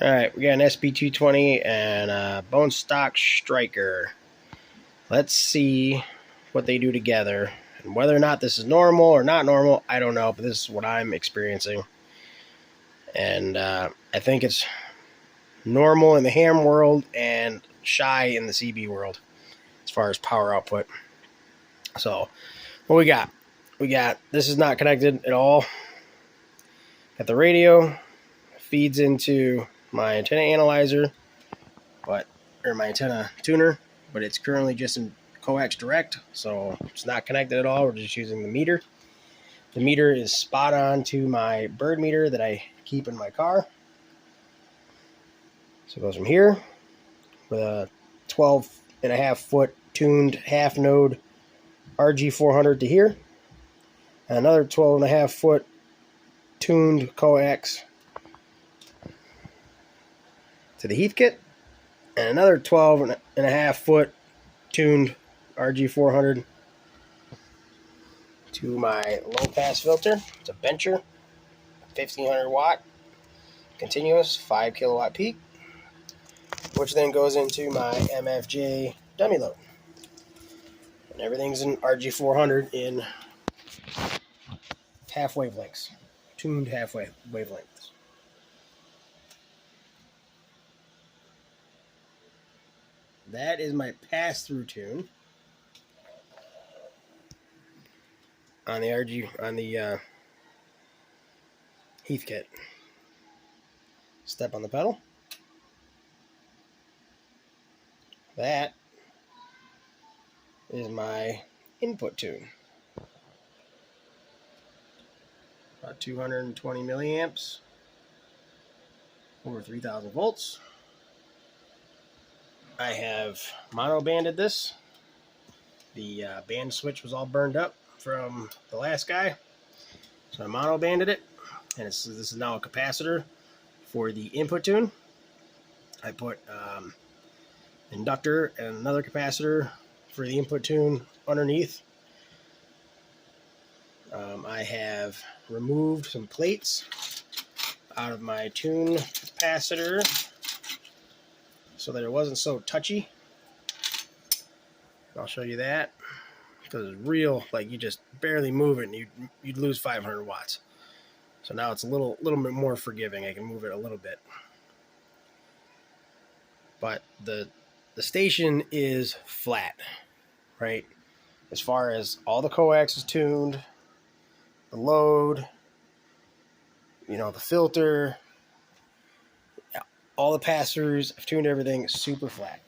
Alright, we got an Sb-220 and a bone stock striker. Let's see what they do together. And whether or not this is normal or not normal, I don't know, but this is what I'm experiencing. And I think it's normal in the ham world and shy in the CB world as far as power output. So, what we got? This is not connected at all. Got the radio, feeds into my antenna analyzer, or my antenna tuner, but it's currently just in coax direct, so it's not connected at all. We're just using the meter. The meter is spot on to my bird meter that I keep in my car. So it goes from here with a 12.5 foot tuned half node RG400 to here, and another 12.5 foot tuned coax to the Heath kit, and another 12.5 foot tuned RG400 to my low pass filter. It's a bencher, 1500 watt continuous, 5 kilowatt peak, which then goes into my MFJ dummy load. And everything's in RG400 in half wavelengths, tuned half wavelengths. That is my pass-through tune on the Heath kit. Step on the pedal. That is my input tune. About 220 milliamps, over 3,000 volts. I have mono banded this. The band switch was all burned up from the last guy, so I mono banded it, and this is now a capacitor for the input tune. I put inductor and another capacitor for the input tune underneath. I have removed some plates out of my tune capacitor so that it wasn't so touchy. I'll show you that, because it's real, like you just barely move it and you'd lose 500 watts. So now it's a little bit more forgiving. I can move it a little bit. But the station is flat, right? As far as all the coax is tuned, the load, the filter, all the pass-throughs, I've tuned everything super flat,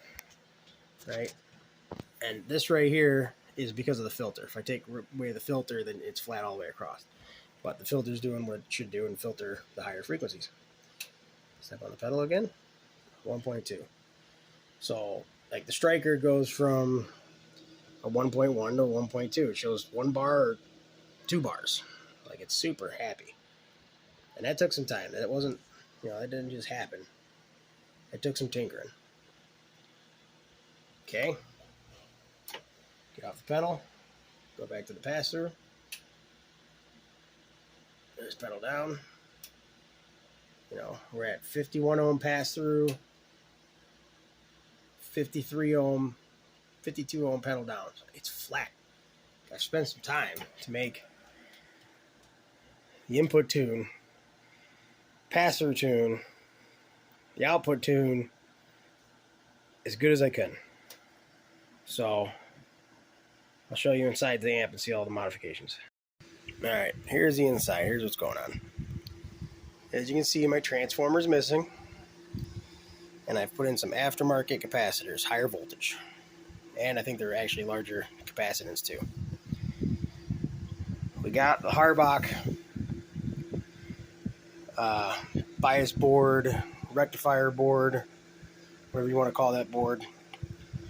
right? And this right here is because of the filter. If I take away the filter, then it's flat all the way across. But the filter's doing what it should do and filter the higher frequencies. Step on the pedal again, 1.2. So, like the striker goes from a 1.1 to 1.2. It shows 1 bar or 2 bars. Like, it's super happy. And that took some time. That wasn't, that didn't just happen. It took some tinkering. Okay. Get off the pedal. Go back to the pass-through. There's pedal down. We're at 51 ohm pass-through, 53 ohm, 52 ohm pedal down. It's flat. I've spent some time to make the input tune, pass-through tune, the output tune as good as I can. So I'll show you inside the amp and see all the modifications. Alright, here's the inside. Here's what's going on. As you can see, my transformer's missing, and I've put in some aftermarket capacitors, higher voltage, and I think they're actually larger capacitance too. We got the Harbach bias board, rectifier board, whatever you want to call that board.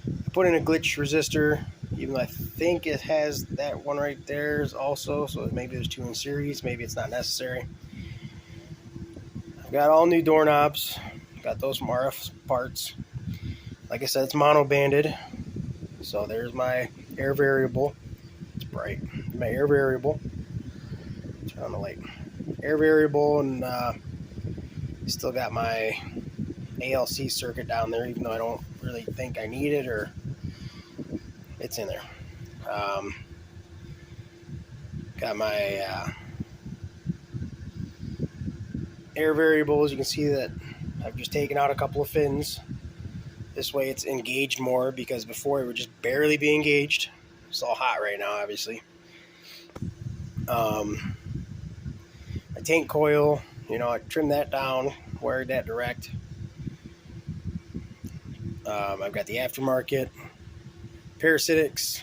I put in a glitch resistor, even though I think it has that one right there also, so maybe there's 2 in series, maybe it's not necessary. I've got all new doorknobs, got those from RF parts. Like I said, it's mono banded, so there's my air variable. It's bright. My air variable. Turn on the light. Air variable and Still got my ALC circuit down there, even though I don't really think I need it, or it's in there. Got my air variables. You can see that I've just taken out a couple of fins. This way it's engaged more, because before it would just barely be engaged. It's all hot right now, obviously. My tank coil, I trimmed that down, wired that direct. I've got the aftermarket parasitics,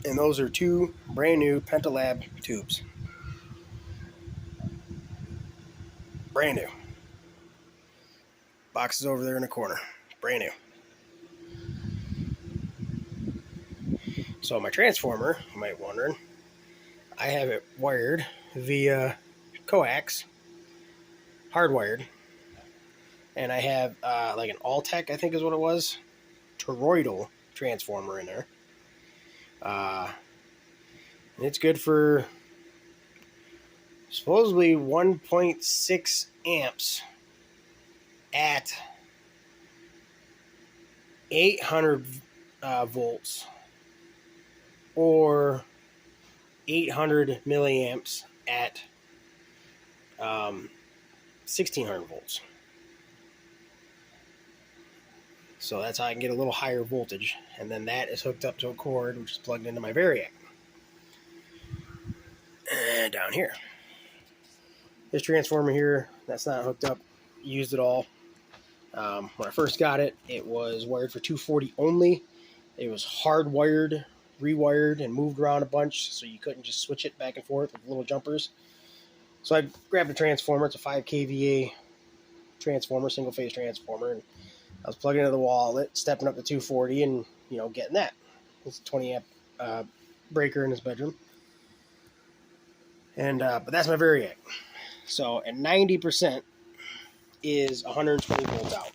and those are 2 brand new Pentalab tubes. Brand new. Box is over there in the corner. Brand new. So my transformer, you might be wondering, I have it wired via coax, hardwired, and I have like an Alltech, I think is what it was, toroidal transformer in there. And it's good for supposedly 1.6 amps at 800 volts or 800 milliamps at 1600 volts. So that's how I can get a little higher voltage. And then that is hooked up to a cord, which is plugged into my Variac. And down here. This transformer here, that's not hooked up, used at all. When I first got it, it was wired for 240 only. It was hardwired, rewired, and moved around a bunch, so you couldn't just switch it back and forth with little jumpers. So I grabbed a transformer. It's a 5 kVA transformer, single phase transformer, and I was plugging into the wall, stepping up to 240, and getting that. It's a 20 amp breaker in his bedroom, and but that's my Variac. So at 90% is 120 volts out,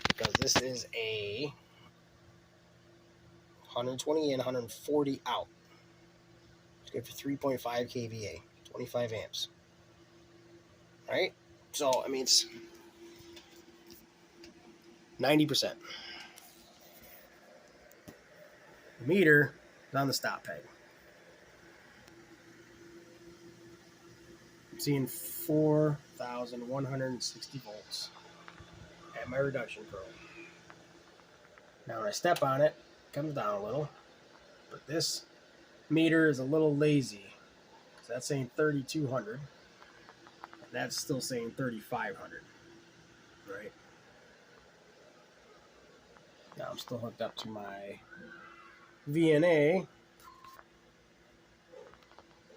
because this is a 120 and 140 out. It's good for 3.5 kVA, 25 amps. All right, so I mean it's 90%. The meter is on the stop peg. I'm seeing 4,160 volts at my reduction probe. Now when I step on it, it comes down a little, but this meter is a little lazy, because that's saying 3,200, and that's still saying 3,500, right? Now I'm still hooked up to my VNA, and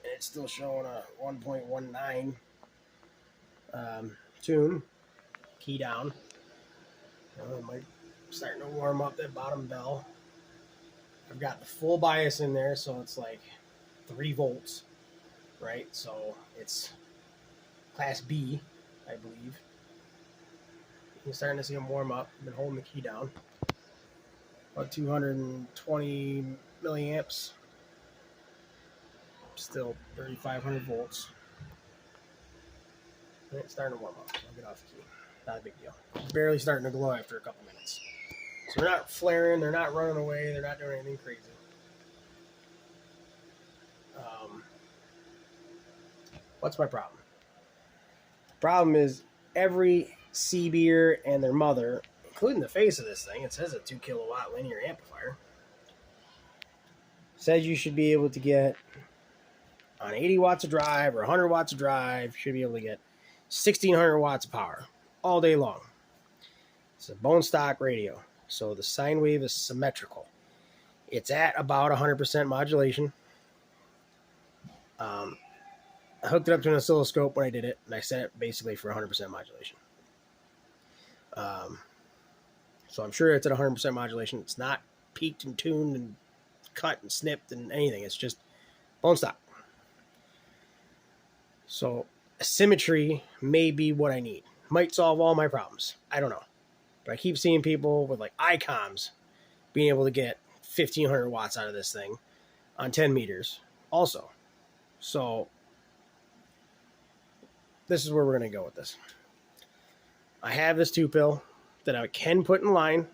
it's still showing a 1.19 tune, key down. It might starting to warm up that bottom bell. I've got the full bias in there, so it's like 3 volts, right? So it's class B, I believe. You're starting to see them warm up. I've been holding the key down. About 220 milliamps. Still 3,500 volts. And it's starting to warm up. I'll get off the key. Not a big deal. It's barely starting to glow after a couple minutes. So they're not flaring, they're not running away, they're not doing anything crazy. What's my problem? The problem is every CBer and their mother, including the face of this thing, it says a 2 kilowatt linear amplifier, says you should be able to get on 80 watts of drive or 100 watts of drive, you should be able to get 1,600 watts of power all day long. It's a bone stock radio, so the sine wave is symmetrical. It's at about 100% modulation. I hooked it up to an oscilloscope when I did it, and I set it basically for 100% modulation. So I'm sure it's at 100% modulation. It's not peaked and tuned and cut and snipped and anything. It's just bone stock. So symmetry may be what I need. Might solve all my problems. I don't know. But I keep seeing people with like ICOMs being able to get 1,500 watts out of this thing on 10 meters also. So this is where we're going to go with this. I have this 2-pill that I can put in line,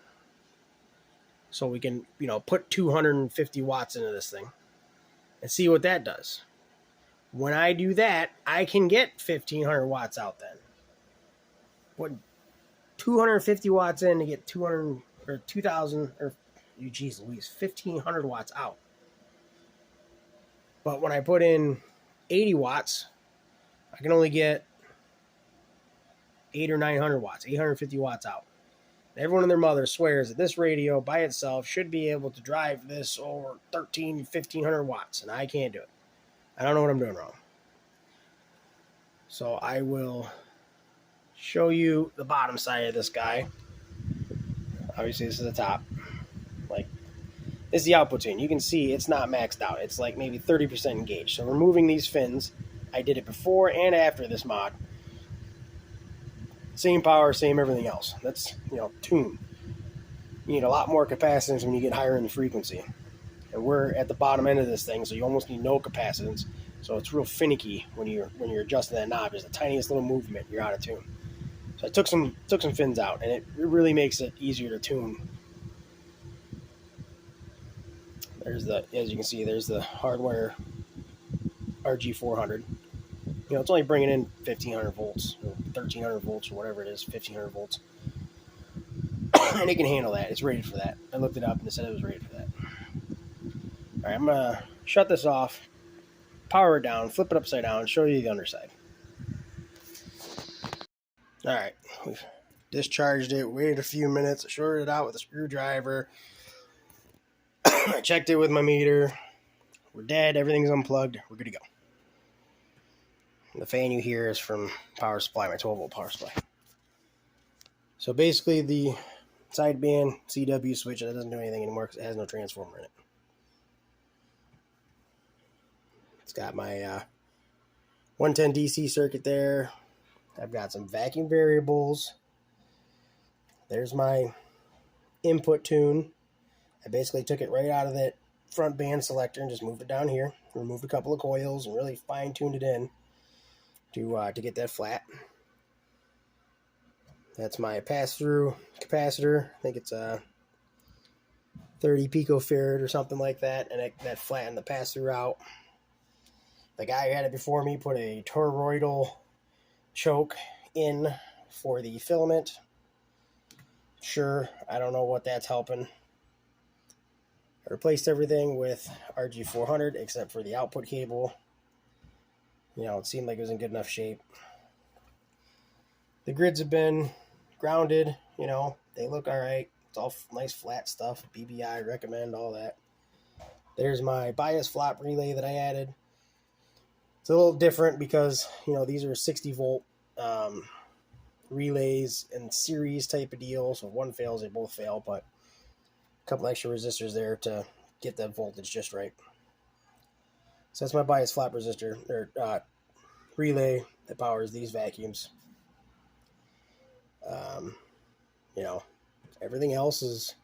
so we can, put 250 watts into this thing and see what that does. When I do that, I can get 1,500 watts out then. What 250 watts in to get 200 or 2,000 or, geez Louise, 1,500 watts out. But when I put in 80 watts, I can only get 800 or 900 watts, 850 watts out. Everyone and their mother swears that this radio by itself should be able to drive this over 1,500 watts, and I can't do it. I don't know what I'm doing wrong. So I will show you the bottom side of this guy. Obviously, this is the top. Like, this is the output tune. You can see it's not maxed out. It's like maybe 30% engaged. So removing these fins, I did it before and after this mod. Same power, same everything else. That's, tune. You need a lot more capacitance when you get higher in the frequency. And we're at the bottom end of this thing, so you almost need no capacitance. So it's real finicky when you're adjusting that knob. There's the tiniest little movement, you're out of tune. So I took some fins out, and it really makes it easier to tune. As you can see, there's the hardware RG400. It's only bringing in 1,500 volts, or 1,300 volts, or whatever it is, 1,500 volts. And it can handle that. It's rated for that. I looked it up, and it said it was rated for that. All right, I'm going to shut this off, power it down, flip it upside down, show you the underside. All right, we've discharged it, waited a few minutes, shorted it out with a screwdriver. I checked it with my meter. We're dead. Everything's unplugged. We're good to go. The fan you hear is from power supply, my 12-volt power supply. So basically the sideband CW switch, that doesn't do anything anymore because it has no transformer in it. It's got my 110 DC circuit there. I've got some vacuum variables. There's my input tune. I basically took it right out of that front band selector and just moved it down here. Removed a couple of coils and really fine-tuned it in to get that flat. That's my pass-through capacitor. I think it's a 30 picofarad or something like that, and that flattened the pass-through out. The guy who had it before me put a toroidal choke in for the filament. Sure, I don't know what that's helping. I replaced everything with RG400 except for the output cable. It seemed like it was in good enough shape. The grids have been grounded, they look all right. It's all nice flat stuff. BBI, recommend, all that. There's my bias flop relay that I added. It's a little different because, these are 60 volt relays in series type of deal. So if one fails, they both fail, but a couple extra resistors there to get that voltage just right. So that's my bias flop resistor, or relay that powers these vacuums. Everything else is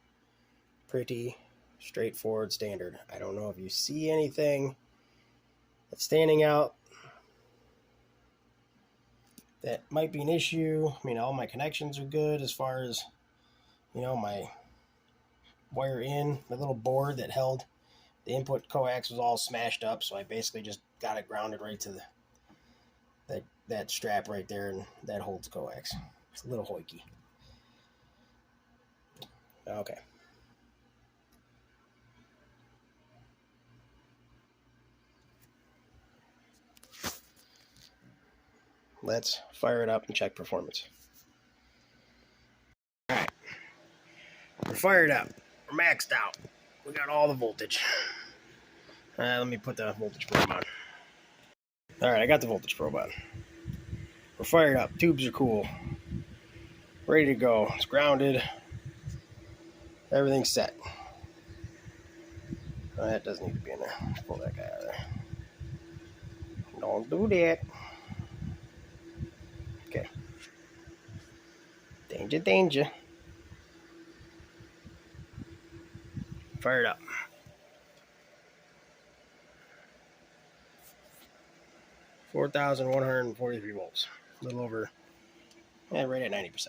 pretty straightforward, standard. I don't know if you see anything that's standing out that might be an issue. All my connections are good as far as, my wire in, the little board that held the input coax was all smashed up, so I basically just got it grounded right to that strap right there, and that holds coax. It's a little hoiky. Okay. Let's fire it up and check performance. All right. We're fired up. We're maxed out. We got all the voltage. Let me put the voltage probe on. All right, I got the voltage probe on. We're fired up. Tubes are cool. Ready to go. It's grounded. Everything's set. Oh, that doesn't need to be in there. Let's pull that guy out of there. Don't do that. Okay. Danger, danger. Fire it up. $4,143 volts. A little over, yeah, right at 90%.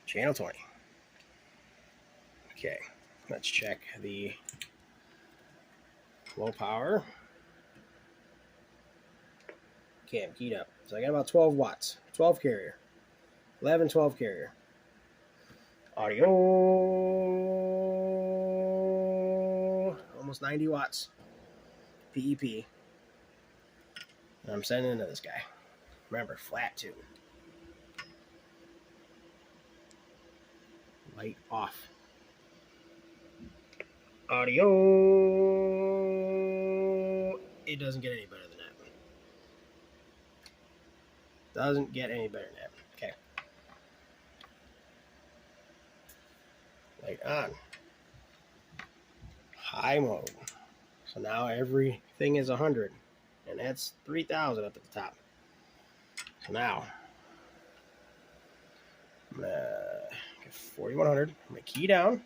Channel 20. Okay, let's check the low power. Okay, I'm keyed up. So I got about 12 watts. 12 carrier. 11, 12 carrier. Audio. Almost 90 watts. PEP. And I'm sending into this guy. Remember, flat tune. Light off. Audio. It doesn't get any better than that. Doesn't get any better than that. Okay. Light on. High mode. So now everything is 100. And that's 3,000 up at the top. So now, I'm going to get 4,100. I'm going to key down,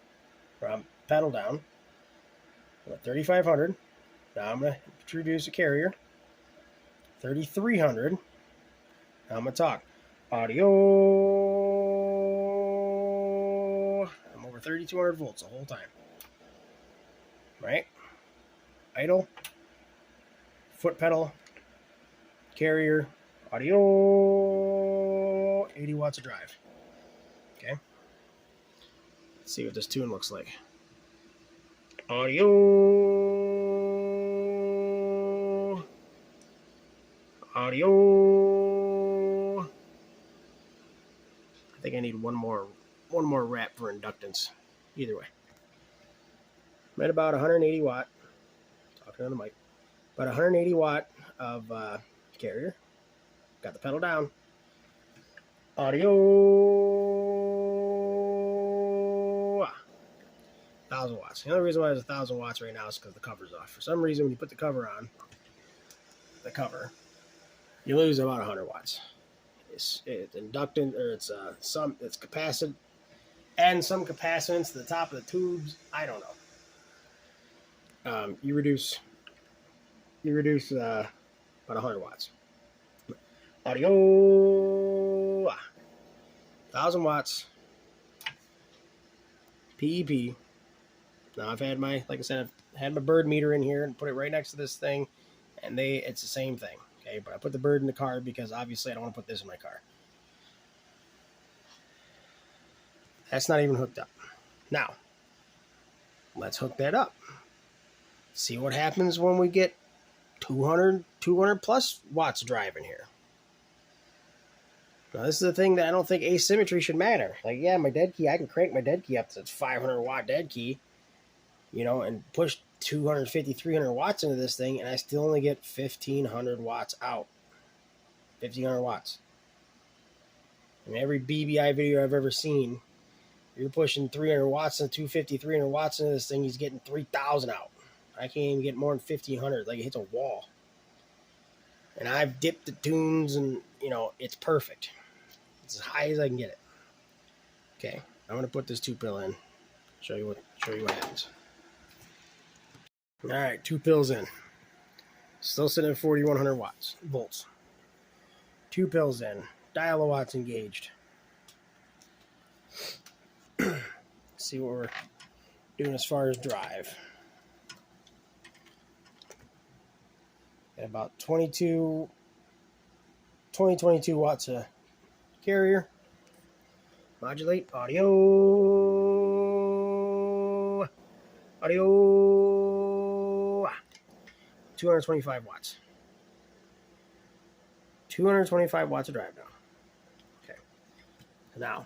or pedal down. I'm at 3,500. Now I'm going to introduce a carrier. 3,300. Now I'm going to talk. Audio. I'm over 3,200 volts the whole time. Right? Idle. Foot pedal. Carrier. Audio. 80 watts of drive. Okay. Let's see what this tune looks like. Audio. Audio. I think I need one more wrap for inductance. Either way. I'm at about 180 watt. Talking on the mic. About 180 watt of carrier. Got the pedal down. Audio. 1,000 watts. The only reason why it's 1,000 watts right now is because the cover's off. For some reason, when you put the cover on, you lose about 100 watts. It's inductant, or it's capacitant, and some capacitance to the top of the tubes. I don't know. You reduce about 100 watts. Audio. 1,000 watts. PEP. Now I've had my bird meter in here and put it right next to this thing, and it's the same thing. Okay, but I put the bird in the car because obviously I don't want to put this in my car. That's not even hooked up. Now, let's hook that up. See what happens when we get 200 plus watts drive in here. Now, this is the thing that I don't think asymmetry should matter. Like, yeah, my dead key, I can crank my dead key up to 500 watt dead key, and push 250, 300 watts into this thing, and I still only get 1,500 watts out. 1,500 watts. In every BBI video I've ever seen, you're pushing 300 watts and 250, 300 watts into this thing, he's getting 3,000 out. I can't even get more than 1,500. Like, it hits a wall. And I've dipped the tunes, and, it's perfect. It's as high as I can get it. Okay, I'm going to put this 2-pill in. Show you what happens. All right, 2 pills in. Still sitting at 4,100 volts. 2 pills in. Dial of watts engaged. See what we're doing as far as drive. At about 22 watts of carrier. Modulate. Audio. 225 watts. 225 watts of drive now. Okay. Now,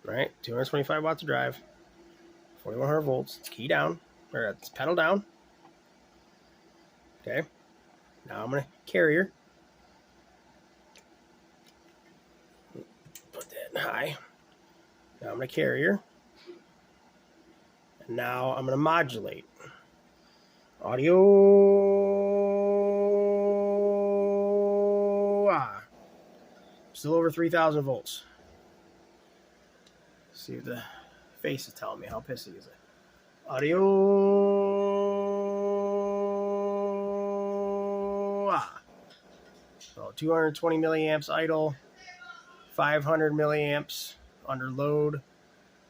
right, 225 watts of drive, 4,100 volts. It's key down, or it's pedal down. Okay. Now I'm going to carrier. Put that in high. Now I'm going to carrier. And now I'm going to modulate. Audio. Still over 3,000 volts. See what the face is telling me. How pissy is it? Audio. So 220 milliamps idle, 500 milliamps under load.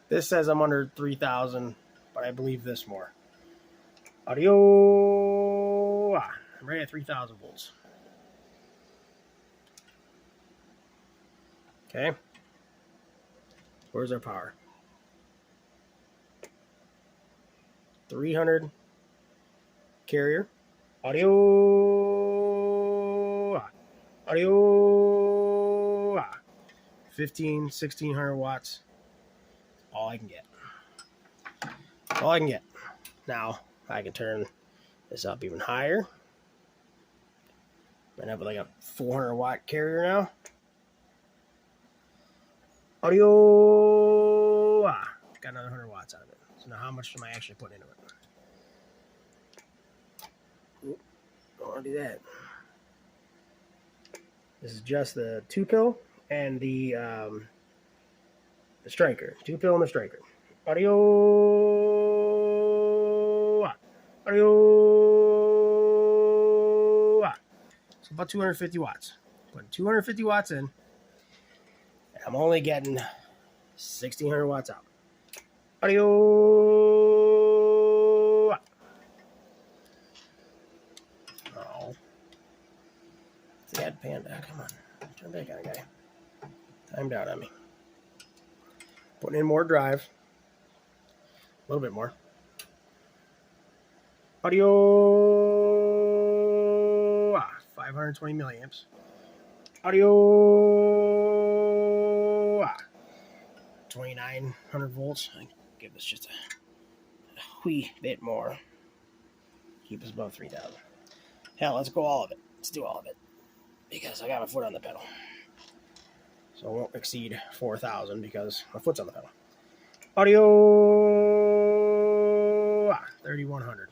This says I'm under 3,000, but I believe this more. Audio. I'm right at 3,000 volts. Okay. Where's our power? 300 carrier. Audio. Audio. 1600 watts. All I can get. All I can get. Now, I can turn this up even higher. I have like a 400 watt carrier now. Audio. Got another 100 watts out of it. So now how much am I actually putting into it? Oop, don't want to do that. This is just the 2-pill and the striker. 2-pill and the striker. Audio. Audio. So about 250 watts. Putting 250 watts in. And I'm only getting 1,600 watts out. Audio. Oh. Sad panda. Come on. Turn back on, guy. Timed out on me. Putting in more drive. A little bit more. Audio. 520 milliamps. Audio. 2,900 volts. I give this just a wee bit more. Keep us above 3,000. Hell, let's go all of it. Let's do all of it. Because I got my foot on the pedal. So I won't exceed 4,000 because my foot's on the pedal. Audio. 3,100.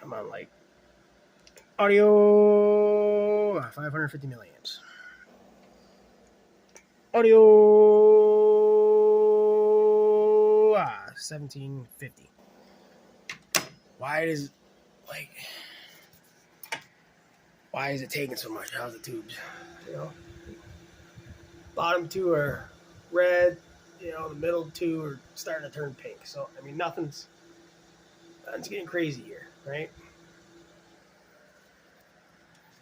Come on, light. Audio. 550 milliamps. Audio. 1,750. Why is it taking so much? How's the tubes? You know, bottom two are red. You know, the middle two are starting to turn pink. So I mean, nothing's getting crazy here, right?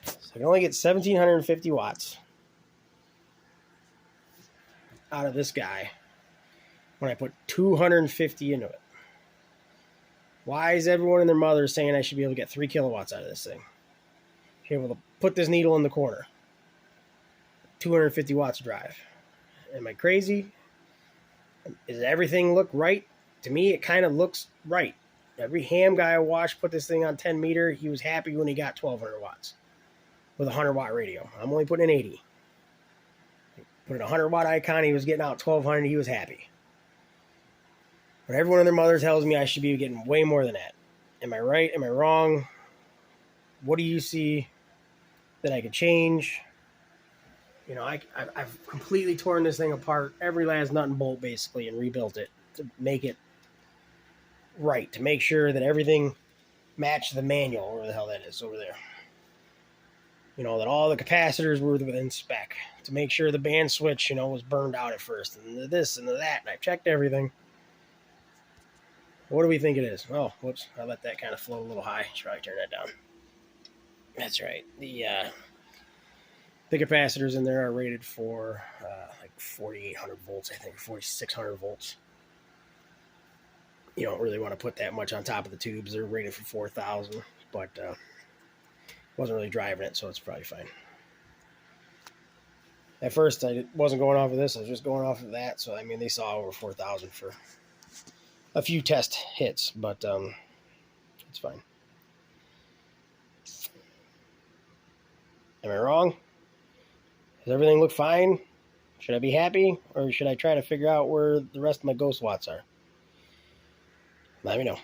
So I can only get 1,750 watts out of this guy when I put 250 into it. Why is everyone and their mother saying I should be able to get 3 kilowatts out of this thing? Be able to put this needle in the corner. 250 watts drive. Am I crazy? Does everything look right? To me, it kind of looks right. Every ham guy I watched put this thing on 10 meter. He was happy when he got 1,200 watts with a 100 watt radio. I'm only putting in 80. Put in a 100 watt icon. He was getting out 1,200. He was happy. But everyone and their mother tells me I should be getting way more than that. Am I right? Am I wrong? What do you see that I could change? You know, I've completely torn this thing apart, every last nut and bolt basically, and rebuilt it to make it right, to make sure that everything matched the manual, whatever the hell that is over there. You know, that all the capacitors were within spec, to make sure the band switch, you know, was burned out at first, and the this and the that, and I checked everything. What do we think it is? Oh, whoops, I let that kind of flow a little high. Should probably turn that down. That's right. The capacitors in there are rated for like 4,800 volts, I think, 4,600 volts. You don't really want to put that much on top of the tubes. They're rated for 4,000, but wasn't really driving it, so it's probably fine. At first, I wasn't going off of this. I was just going off of that. So, I mean, they saw over 4,000 for a few test hits, but it's fine. Am I wrong? Does everything look fine? Should I be happy, or should I try to figure out where the rest of my ghost watts are? Let me know.